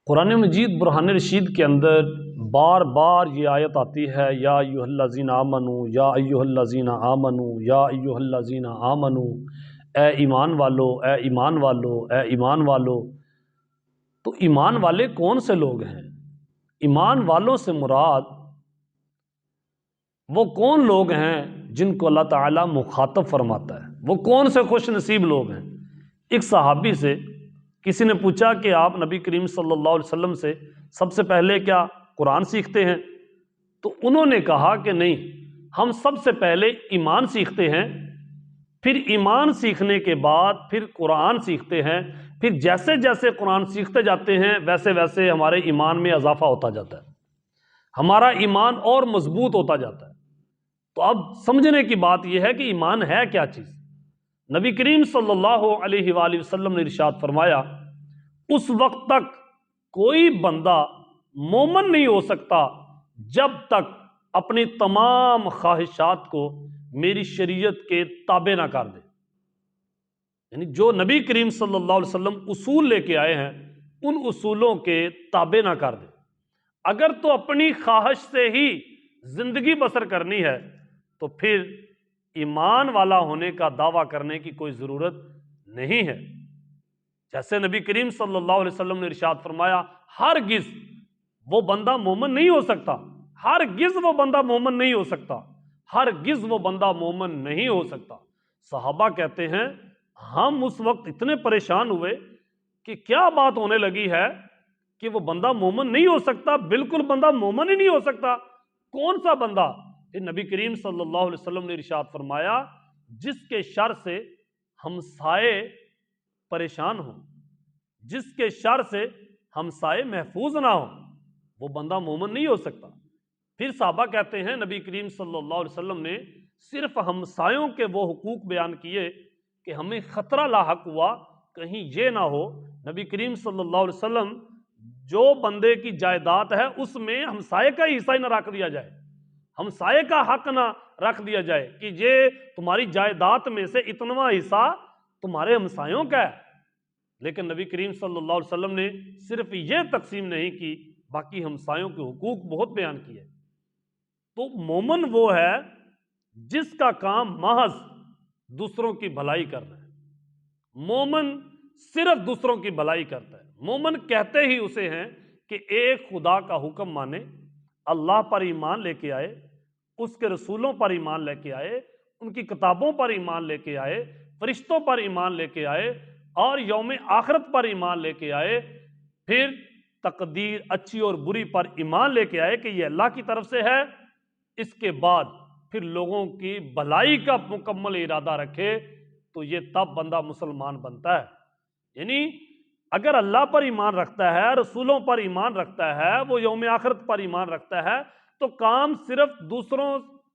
قرآن مجید برہان رشید کے اندر بار بار یہ آیت آتی ہے، یا ایھا الذین آمنوا، یا ایھا الذین آمنوا، یا ایھا الذین آمنوا، اے ایمان والو، اے ایمان والو، اے ایمان والو۔ تو ایمان والے کون سے لوگ ہیں؟ ایمان والوں سے مراد وہ کون لوگ ہیں جن کو اللہ تعالیٰ مخاطب فرماتا ہے؟ وہ کون سے خوش نصیب لوگ ہیں؟ ایک صحابی سے کسی نے پوچھا کہ آپ نبی کریم صلی اللہ علیہ وسلم سے سب سے پہلے کیا قرآن سیکھتے ہیں؟ تو انہوں نے کہا کہ نہیں، ہم سب سے پہلے ایمان سیکھتے ہیں، پھر ایمان سیکھنے کے بعد پھر قرآن سیکھتے ہیں، پھر جیسے جیسے قرآن سیکھتے جاتے ہیں ویسے ویسے ہمارے ایمان میں اضافہ ہوتا جاتا ہے، ہمارا ایمان اور مضبوط ہوتا جاتا ہے۔ تو اب سمجھنے کی بات یہ ہے کہ ایمان ہے کیا چیز؟ نبی کریم صلی اللہ علیہ وآلہ وسلم نے ارشاد فرمایا، اس وقت تک کوئی بندہ مومن نہیں ہو سکتا جب تک اپنی تمام خواہشات کو میری شریعت کے تابع نہ کر دے۔ یعنی جو نبی کریم صلی اللہ علیہ وسلم اصول لے کے آئے ہیں ان اصولوں کے تابع نہ کر دے۔ اگر تو اپنی خواہش سے ہی زندگی بسر کرنی ہے تو پھر ایمان والا ہونے کا دعویٰ کرنے کی کوئی ضرورت نہیں ہے۔ جیسے نبی کریم صلی اللہ علیہ وسلم نے ارشاد فرمایا، ہرگز وہ بندہ مومن نہیں ہو سکتا، ہرگز وہ بندہ مومن نہیں ہو سکتا، ہرگز وہ بندہ مومن نہیں ہو سکتا۔ صحابہ کہتے ہیں ہم اس وقت اتنے پریشان ہوئے کہ کیا بات ہونے لگی ہے کہ وہ بندہ مومن نہیں ہو سکتا، بالکل بندہ مومن ہی نہیں ہو سکتا، کون سا بندہ؟ پھر نبی کریم صلی اللہ علیہ وسلم نے ارشاد فرمایا، جس کے شر سے ہمسائے پریشان ہوں، جس کے شر سے ہمسائے محفوظ نہ ہوں، وہ بندہ مومن نہیں ہو سکتا۔ پھر صحابہ کہتے ہیں نبی کریم صلی اللہ علیہ وسلم نے صرف ہمسایوں کے وہ حقوق بیان کیے کہ ہمیں خطرہ لاحق ہوا کہیں یہ نہ ہو، نبی کریم صلی اللہ علیہ وسلم جو بندے کی جائیداد ہے اس میں ہمسائے کا حصہ ہی نہ رکھ دیا جائے، ہمسائے کا حق نہ رکھ دیا جائے کہ یہ تمہاری جائیداد میں سے اتنا حصہ تمہارے ہمسایوں کا ہے۔ لیکن نبی کریم صلی اللہ علیہ وسلم نے صرف یہ تقسیم نہیں کی، باقی ہمسایوں کے حقوق بہت بیان کیے۔ تو مومن وہ ہے جس کا کام محض دوسروں کی بھلائی کرنا ہے، مومن صرف دوسروں کی بھلائی کرتا ہے۔ مومن کہتے ہی اسے ہیں کہ ایک خدا کا حکم مانے، اللہ پر ایمان لے کے آئے، اس کے رسولوں پر ایمان لے کے آئے، ان کی کتابوں پر ایمان لے کے آئے، فرشتوں پر ایمان لے کے آئے اور یوم آخرت پر ایمان لے کے آئے، پھر تقدیر اچھی اور بری پر ایمان لے کے آئے کہ یہ اللہ کی طرف سے ہے، اس کے بعد پھر لوگوں کی بھلائی کا مکمل ارادہ رکھے تو یہ تب بندہ مسلمان بنتا ہے۔ یعنی اگر اللہ پر ایمان رکھتا ہے، رسولوں پر ایمان رکھتا ہے، وہ یوم آخرت پر ایمان رکھتا ہے، تو کام صرف دوسروں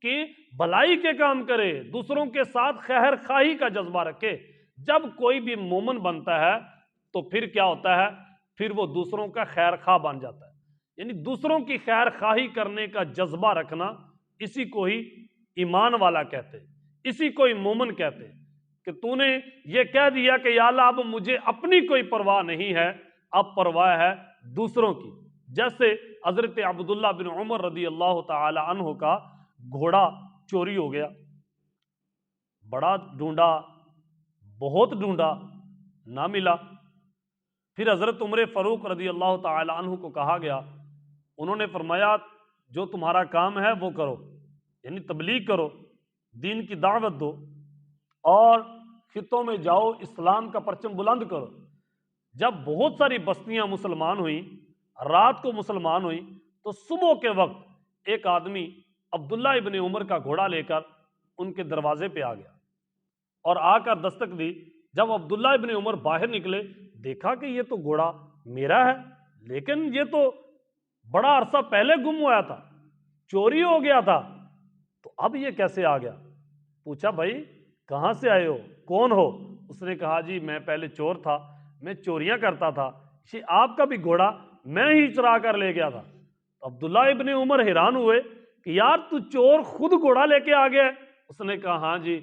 کی بھلائی کے کام کرے، دوسروں کے ساتھ خیر خواہی کا جذبہ رکھے۔ جب کوئی بھی مومن بنتا ہے تو پھر کیا ہوتا ہے؟ پھر وہ دوسروں کا خیر خواہ بن جاتا ہے۔ یعنی دوسروں کی خیر خواہی کرنے کا جذبہ رکھنا، اسی کو ہی ایمان والا کہتے ہیں، اسی کو ہی مومن کہتے ہیں کہ تو نے یہ کہہ دیا کہ یا اللہ اب مجھے اپنی کوئی پرواہ نہیں ہے، اب پرواہ ہے دوسروں کی۔ جیسے حضرت عبداللہ بن عمر رضی اللہ تعالی عنہ کا گھوڑا چوری ہو گیا، بڑا ڈھونڈا، بہت ڈھونڈا، نہ ملا۔ پھر حضرت عمر فاروق رضی اللہ تعالی عنہ کو کہا گیا، انہوں نے فرمایا جو تمہارا کام ہے وہ کرو، یعنی تبلیغ کرو، دین کی دعوت دو اور خطوں میں جاؤ، اسلام کا پرچم بلند کرو۔ جب بہت ساری بستیاں مسلمان ہوئیں، رات کو مسلمان ہوئیں، تو صبح کے وقت ایک آدمی عبداللہ ابن عمر کا گھوڑا لے کر ان کے دروازے پہ آ گیا اور آ کر دستک دی۔ جب عبداللہ ابن عمر باہر نکلے، دیکھا کہ یہ تو گھوڑا میرا ہے، لیکن یہ تو بڑا عرصہ پہلے گم ہوا تھا، چوری ہو گیا تھا، تو اب یہ کیسے آ گیا؟ پوچھا بھائی کہاں سے آئے ہو، کون ہو؟ اس نے کہا جی میں پہلے چور تھا، میں چوریاں کرتا تھا، یہ آپ کا بھی گھوڑا میں ہی چرا کر لے گیا تھا۔ تو عبداللہ ابن عمر حیران ہوئے کہ یار تو چور خود گھوڑا لے کے آ گیا ہے؟ اس نے کہا ہاں جی،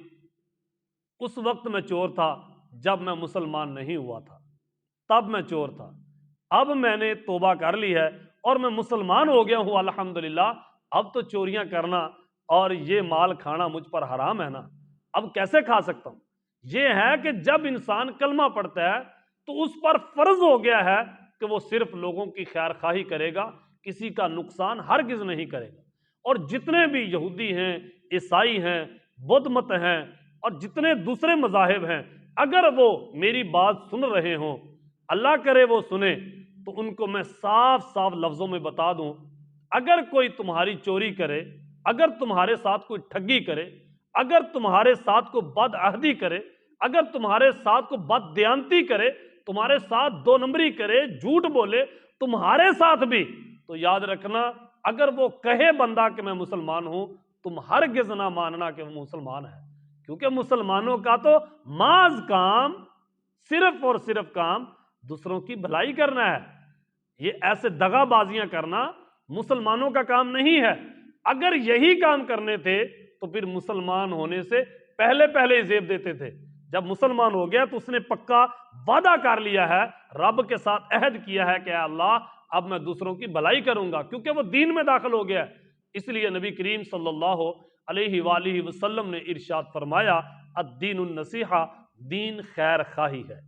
اس وقت میں چور تھا جب میں مسلمان نہیں ہوا تھا، تب میں چور تھا، اب میں نے توبہ کر لی ہے اور میں مسلمان ہو گیا ہوں الحمدللہ، اب تو چوریاں کرنا اور یہ مال کھانا مجھ پر حرام ہے نا، اب کیسے کھا سکتا ہوں؟ یہ ہے کہ جب انسان کلمہ پڑھتا ہے تو اس پر فرض ہو گیا ہے کہ وہ صرف لوگوں کی خیر خواہی کرے گا، کسی کا نقصان ہرگز نہیں کرے گا۔ اور جتنے بھی یہودی ہیں، عیسائی ہیں، بدھ مت ہیں اور جتنے دوسرے مذاہب ہیں، اگر وہ میری بات سن رہے ہوں، اللہ کرے وہ سنیں، تو ان کو میں صاف صاف لفظوں میں بتا دوں، اگر کوئی تمہاری چوری کرے، اگر تمہارے ساتھ کوئی ٹھگی کرے، اگر تمہارے ساتھ کوئی بد عہدی کرے، اگر تمہارے ساتھ کوئی بد دیانتی کرے، تمہارے ساتھ دو نمبری کرے، جھوٹ بولے تمہارے ساتھ بھی، تو یاد رکھنا اگر وہ کہے بندہ کہ میں مسلمان ہوں، تم ہرگز نہ ماننا کہ وہ مسلمان ہے، کیونکہ مسلمانوں کا تو محض کام، صرف اور صرف کام دوسروں کی بھلائی کرنا ہے۔ یہ ایسے دغا بازیاں کرنا مسلمانوں کا کام نہیں ہے۔ اگر یہی کام کرنے تھے تو پھر مسلمان ہونے سے پہلے ہی زیب دیتے تھے۔ جب مسلمان ہو گیا تو اس نے پکا وعدہ کر لیا ہے، رب کے ساتھ عہد کیا ہے کہ اے اللہ اب میں دوسروں کی بھلائی کروں گا، کیونکہ وہ دین میں داخل ہو گیا ہے۔ اس لیے نبی کریم صلی اللہ علیہ وآلہ وسلم نے ارشاد فرمایا، الدین النصیحہ، دین خیر خواہی ہے،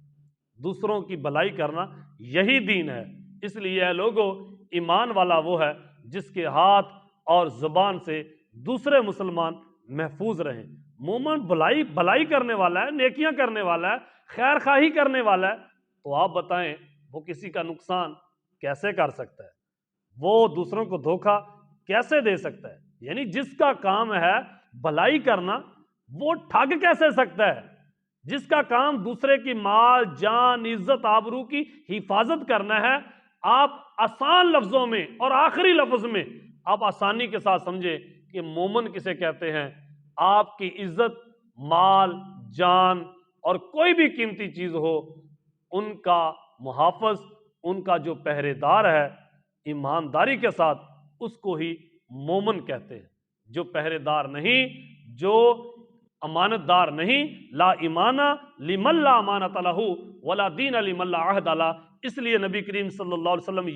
دوسروں کی بھلائی کرنا یہی دین ہے۔ اس لیے اے لوگو، ایمان والا وہ ہے جس کے ہاتھ اور زبان سے دوسرے مسلمان محفوظ رہیں۔ مومن بھلائی کرنے والا ہے، نیکیاں کرنے والا ہے، خیر خواہی کرنے والا ہے، تو آپ بتائیں وہ کسی کا نقصان کیسے کر سکتا ہے؟ وہ دوسروں کو دھوکہ کیسے دے سکتا ہے؟ یعنی جس کا کام ہے بھلائی کرنا، وہ ٹھگ کیسے سکتا ہے؟ جس کا کام دوسرے کی مال، جان، عزت، آبرو کی حفاظت کرنا ہے، آپ آسان لفظوں میں اور آخری لفظ میں آپ آسانی کے ساتھ سمجھے کہ مومن کسے کہتے ہیں؟ آپ کی عزت، مال، جان اور کوئی بھی قیمتی چیز ہو، ان کا محافظ، ان کا جو پہرے دار ہے ایمانداری کے ساتھ، اس کو ہی مومن کہتے ہیں۔ جو پہرے دار نہیں، جو امانت دار نہیں، لا ایمانہ لمن لا امانت لہ ولا دین لمن لا عہد لہ۔ اس لیے نبی کریم صلی اللہ علیہ وسلم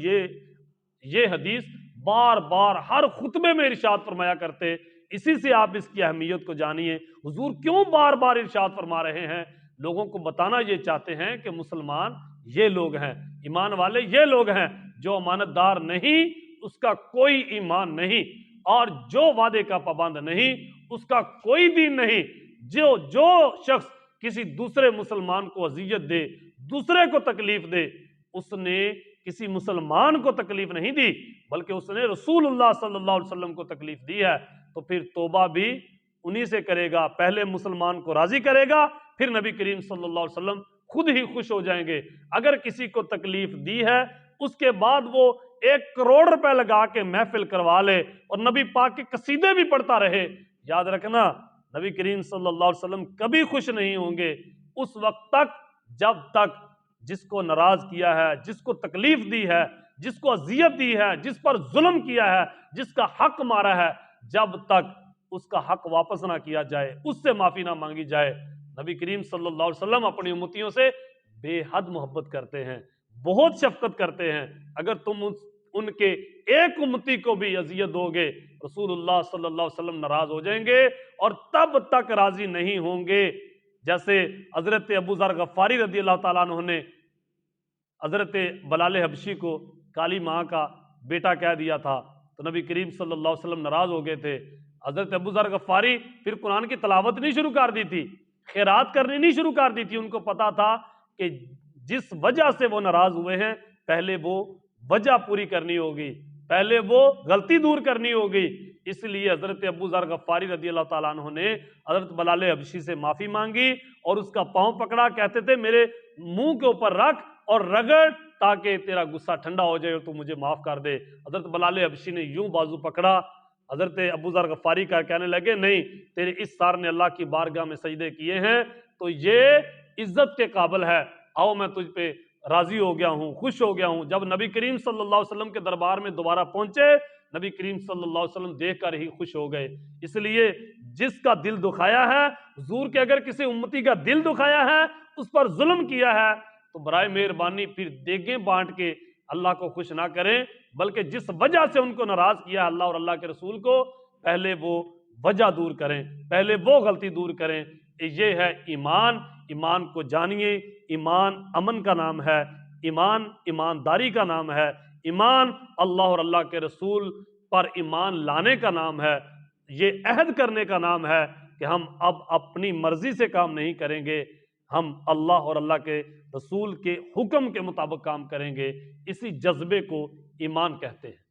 یہ حدیث بار بار ہر خطبے میں ارشاد فرمایا کرتے۔ اسی سے آپ اس کی اہمیت کو جانیے۔ حضور کیوں بار بار ارشاد فرما رہے ہیں؟ لوگوں کو بتانا یہ چاہتے ہیں کہ مسلمان یہ لوگ ہیں، ایمان والے یہ لوگ ہیں، جو امانت دار نہیں اس کا کوئی ایمان نہیں، اور جو وعدے کا پابند نہیں اس کا کوئی دین نہیں۔ جو شخص کسی دوسرے مسلمان کو اذیت دے، دوسرے کو تکلیف دے، اس نے کسی مسلمان کو تکلیف نہیں دی، بلکہ اس نے رسول اللہ صلی اللہ علیہ وسلم کو تکلیف دی ہے۔ تو پھر توبہ بھی انہی سے کرے گا، پہلے مسلمان کو راضی کرے گا، پھر نبی کریم صلی اللہ علیہ وسلم خود ہی خوش ہو جائیں گے۔ اگر کسی کو تکلیف دی ہے، اس کے بعد وہ 1 کروڑ روپے لگا کے محفل کروا لے اور نبی پاک کے قصیدے بھی پڑھتا رہے، یاد رکھنا نبی کریم صلی اللہ علیہ وسلم کبھی خوش نہیں ہوں گے اس وقت تک جب تک جس کو ناراض کیا ہے، جس کو تکلیف دی ہے، جس کو اذیت دی ہے، جس پر ظلم کیا ہے، جس کا حق مارا ہے، جب تک اس کا حق واپس نہ کیا جائے، اس سے معافی نہ مانگی جائے۔ نبی کریم صلی اللہ علیہ وسلم اپنی امتیوں سے بے حد محبت کرتے ہیں، بہت شفقت کرتے ہیں۔ اگر تم ان کے ایک امتی کو بھی اذیت دو گے، رسول اللہ صلی اللہ علیہ وسلم ناراض ہو جائیں گے اور تب تک راضی نہیں ہوں گے۔ جیسے حضرت ابو ذر غفاری رضی اللہ تعالیٰ عنہ نے حضرت بلال حبشی کو کالی ماں کا بیٹا کہہ دیا تھا، تو نبی کریم صلی اللہ علیہ وسلم ناراض ہو گئے تھے۔ حضرت ابو ذر غفاری پھر قرآن کی تلاوت نہیں شروع کر دی تھی، خیرات کرنی نہیں شروع کر دی تھی۔ ان کو پتا تھا کہ جس وجہ سے وہ ناراض ہوئے ہیں، پہلے وہ وجہ پوری کرنی ہوگی، پہلے وہ غلطی دور کرنی ہوگی۔ اس لیے حضرت ابو ذر غفاری رضی اللہ تعالیٰ عنہ نے حضرت بلال حبشی سے معافی مانگی اور اس کا پاؤں پکڑا، کہتے تھے میرے منہ کے اوپر رکھ اور رگڑ تاکہ تیرا غصہ ٹھنڈا ہو جائے اور تو مجھے معاف کر دے۔ حضرت بلال حبشی نے یوں بازو پکڑا، حضرت ابو ذر غفاری کا کہنے لگے نہیں، تیرے اس سار نے اللہ کی بارگاہ میں سجدے کیے ہیں تو یہ عزت کے قابل ہے، آؤ میں تجھ پہ راضی ہو گیا ہوں، خوش ہو گیا ہوں۔ جب نبی کریم صلی اللہ علیہ وسلم کے دربار میں دوبارہ پہنچے، نبی کریم صلی اللہ علیہ وسلم دیکھ کر ہی خوش ہو گئے۔ اس لیے جس کا دل دکھایا ہے حضور کے، اگر کسی امتی کا دل دکھایا ہے، اس پر ظلم کیا ہے، تو برائے مہربانی پھر دیگیں بانٹ کے اللہ کو خوش نہ کریں، بلکہ جس وجہ سے ان کو ناراض کیا اللہ اور اللہ کے رسول کو، پہلے وہ وجہ دور کریں، پہلے وہ غلطی دور کریں۔ یہ ہے ایمان۔ ایمان کو جانیے، ایمان امن کا نام ہے، ایمان ایمانداری کا نام ہے، ایمان اللہ اور اللہ کے رسول پر ایمان لانے کا نام ہے، یہ عہد کرنے کا نام ہے کہ ہم اب اپنی مرضی سے کام نہیں کریں گے، ہم اللہ اور اللہ کے رسول کے حکم کے مطابق کام کریں گے۔ اسی جذبے کو ایمان کہتے ہیں۔